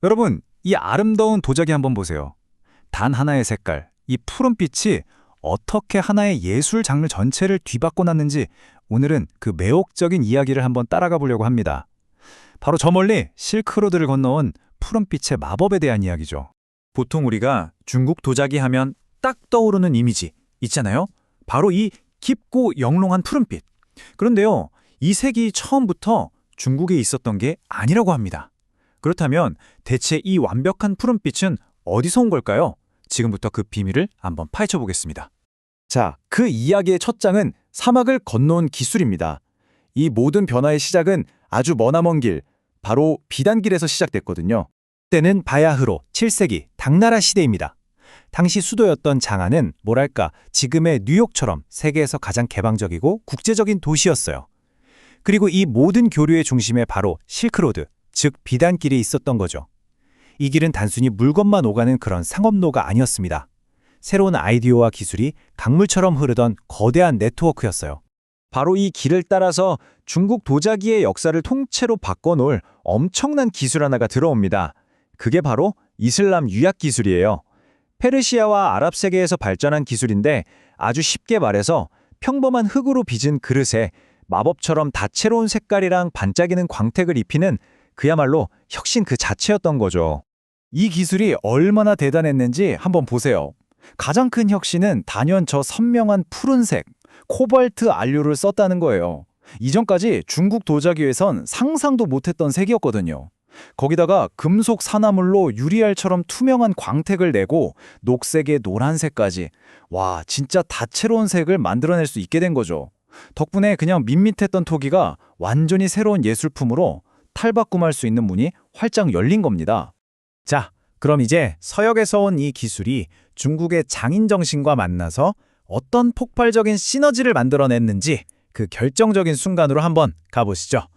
여러분, 이 아름다운 도자기 한번 보세요. 단 하나의 색깔, 이 푸른빛이 어떻게 하나의 예술 장르 전체를 뒤바꿔 놨는지 오늘은 그 매혹적인 이야기를 한번 따라가 보려고 합니다. 바로 저 멀리 실크로드를 건너온 푸른빛의 마법에 대한 이야기죠. 보통 우리가 중국 도자기 하면 딱 떠오르는 이미지 있잖아요. 바로 이 깊고 영롱한 푸른빛. 그런데요, 이 색이 처음부터 중국에 있었던 게 아니라고 합니다. 그렇다면 대체 이 완벽한 푸른빛은 어디서 온 걸까요? 지금부터 그 비밀을 한번 파헤쳐 보겠습니다. 자, 그 이야기의 첫 장은 사막을 건너온 기술입니다. 이 모든 변화의 시작은 아주 머나먼 길, 바로 비단길에서 시작됐거든요. 때는 바야흐로 7세기 당나라 시대입니다. 당시 수도였던 장안은 뭐랄까 지금의 뉴욕처럼 세계에서 가장 개방적이고 국제적인 도시였어요. 그리고 이 모든 교류의 중심에 바로 실크로드, 즉 비단길이 있었던 거죠. 이 길은 단순히 물건만 오가는 그런 상업로가 아니었습니다. 새로운 아이디어와 기술이 강물처럼 흐르던 거대한 네트워크였어요. 바로 이 길을 따라서 중국 도자기의 역사를 통째로 바꿔놓을 엄청난 기술 하나가 들어옵니다. 그게 바로 이슬람 유약 기술이에요. 페르시아와 아랍 세계에서 발전한 기술인데 아주 쉽게 말해서 평범한 흙으로 빚은 그릇에 마법처럼 다채로운 색깔이랑 반짝이는 광택을 입히는 그야말로 혁신 그 자체였던 거죠. 이 기술이 얼마나 대단했는지 한번 보세요. 가장 큰 혁신은 단연 저 선명한 푸른색, 코발트 안료를 썼다는 거예요. 이전까지 중국 도자기에선 상상도 못했던 색이었거든요. 거기다가 금속 산화물로 유리알처럼 투명한 광택을 내고 녹색에 노란색까지. 와, 진짜 다채로운 색을 만들어낼 수 있게 된 거죠. 덕분에 그냥 밋밋했던 토기가 완전히 새로운 예술품으로 탈바꿈할 수 있는 문이 활짝 열린 겁니다. 자, 그럼 이제 서역에서 온 이 기술이 중국의 장인 정신과 만나서 어떤 폭발적인 시너지를 만들어냈는지 그 결정적인 순간으로 한번 가보시죠.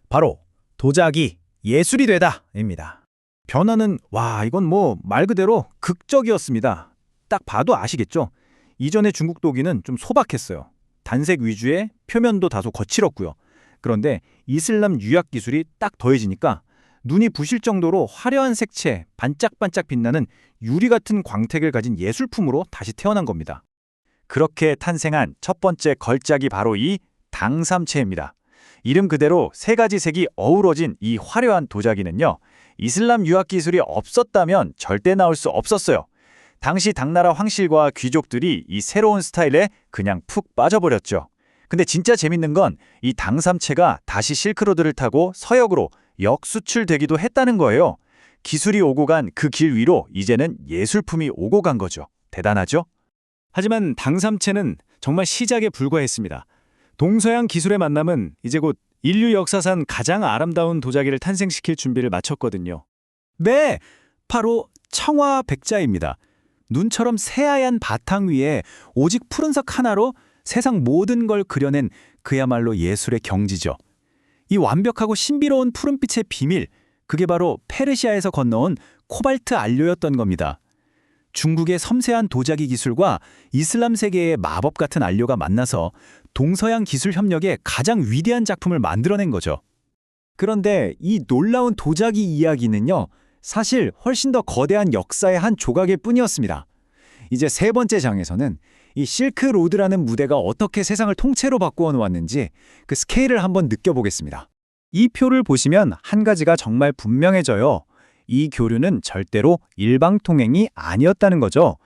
바로 도자기 예술이 되다입니다. 변화는 이건 뭐 말 그대로 극적이었습니다. 딱 봐도 아시겠죠? 이전의 중국 도기는 좀 소박했어요. 단색 위주의 표면도 다소 거칠었고요. 그런데 이슬람 유약 기술이 딱 더해지니까 눈이 부실 정도로 화려한 색채, 반짝반짝 빛나는 유리 같은 광택을 가진 예술품으로 다시 태어난 겁니다. 그렇게 탄생한 첫 번째 걸작이 바로 이 당삼체입니다. 이름 그대로 세 가지 색이 어우러진 이 화려한 도자기는요, 이슬람 유학 기술이 없었다면 절대 나올 수 없었어요. 당시 당나라 황실과 귀족들이 이 새로운 스타일에 그냥 푹 빠져버렸죠. 근데 진짜 재밌는 건 이 당삼체가 다시 실크로드를 타고 서역으로 역수출되기도 했다는 거예요. 기술이 오고 간 그 길 위로 이제는 예술품이 오고 간 거죠. 대단하죠? 하지만 당삼체는 정말 시작에 불과했습니다. 동서양 기술의 만남은 이제 곧 인류 역사상 가장 아름다운 도자기를 탄생시킬 준비를 마쳤거든요. 네, 바로 청화백자입니다. 눈처럼 새하얀 바탕 위에 오직 푸른색 하나로 세상 모든 걸 그려낸 그야말로 예술의 경지죠. 이 완벽하고 신비로운 푸른빛의 비밀, 그게 바로 페르시아에서 건너온 코발트 안료였던 겁니다. 중국의 섬세한 도자기 기술과 이슬람 세계의 마법 같은 안료가 만나서 동서양 기술 협력의 가장 위대한 작품을 만들어낸 거죠. 그런데 이 놀라운 도자기 이야기는요, 사실 훨씬 더 거대한 역사의 한 조각일 뿐이었습니다. 이제 세 번째 장에서는 이 실크로드라는 무대가 어떻게 세상을 통째로 바꾸어 놓았는지 그 스케일을 한번 느껴보겠습니다. 이 표를 보시면 한 가지가 정말 분명해져요. 이 교류는 절대로 일방통행이 아니었다는 거죠.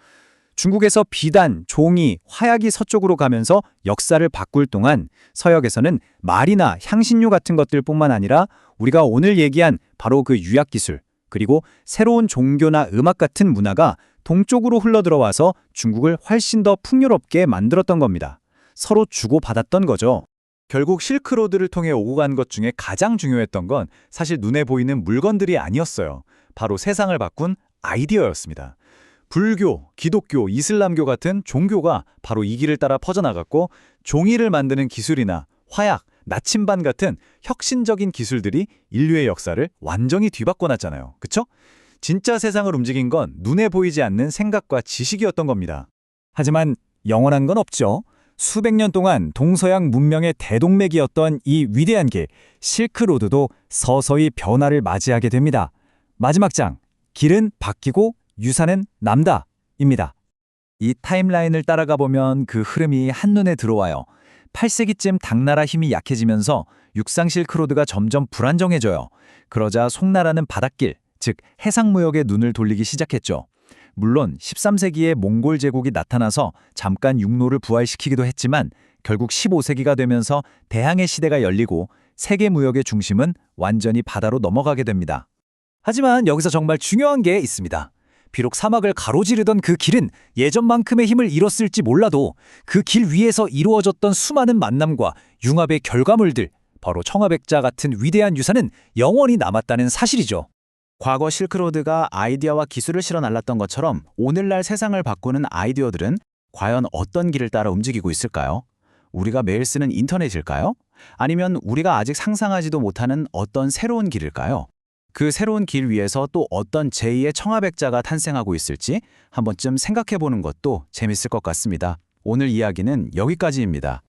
중국에서 비단, 종이, 화약이 서쪽으로 가면서 역사를 바꿀 동안 서역에서는 말이나 향신료 같은 것들뿐만 아니라 우리가 오늘 얘기한 바로 그 유약기술, 그리고 새로운 종교나 음악 같은 문화가 동쪽으로 흘러들어와서 중국을 훨씬 더 풍요롭게 만들었던 겁니다. 서로 주고받았던 거죠. 결국 실크로드를 통해 오고 간 것 중에 가장 중요했던 건 사실 눈에 보이는 물건들이 아니었어요. 바로 세상을 바꾼 아이디어였습니다. 불교, 기독교, 이슬람교 같은 종교가 바로 이 길을 따라 퍼져나갔고 종이를 만드는 기술이나 화약, 나침반 같은 혁신적인 기술들이 인류의 역사를 완전히 뒤바꿔놨잖아요. 그쵸? 진짜 세상을 움직인 건 눈에 보이지 않는 생각과 지식이었던 겁니다. 하지만 영원한 건 없죠. 수백 년 동안 동서양 문명의 대동맥이었던 이 위대한 길, 실크로드도 서서히 변화를 맞이하게 됩니다. 마지막 장, 길은 바뀌고 유산은 남다입니다. 이 타임라인을 따라가 보면 그 흐름이 한눈에 들어와요. 8세기쯤 당나라 힘이 약해지면서 육상 실크로드가 점점 불안정해져요. 그러자 송나라는 바닷길, 즉 해상무역에 눈을 돌리기 시작했죠. 물론 13세기에 몽골 제국이 나타나서 잠깐 육로를 부활시키기도 했지만 결국 15세기가 되면서 대항해 시대가 열리고 세계 무역의 중심은 완전히 바다로 넘어가게 됩니다. 하지만 여기서 정말 중요한 게 있습니다. 비록 사막을 가로지르던 그 길은 예전만큼의 힘을 잃었을지 몰라도 그 길 위에서 이루어졌던 수많은 만남과 융합의 결과물들, 바로 청아백자 같은 위대한 유산은 영원히 남았다는 사실이죠. 과거 실크로드가 아이디어와 기술을 실어 날랐던 것처럼 오늘날 세상을 바꾸는 아이디어들은 과연 어떤 길을 따라 움직이고 있을까요? 우리가 매일 쓰는 인터넷일까요? 아니면 우리가 아직 상상하지도 못하는 어떤 새로운 길일까요? 그 새로운 길 위에서 또 어떤 제2의 청아백자가 탄생하고 있을지 한 번쯤 생각해 보는 것도 재밌을 것 같습니다. 오늘 이야기는 여기까지입니다.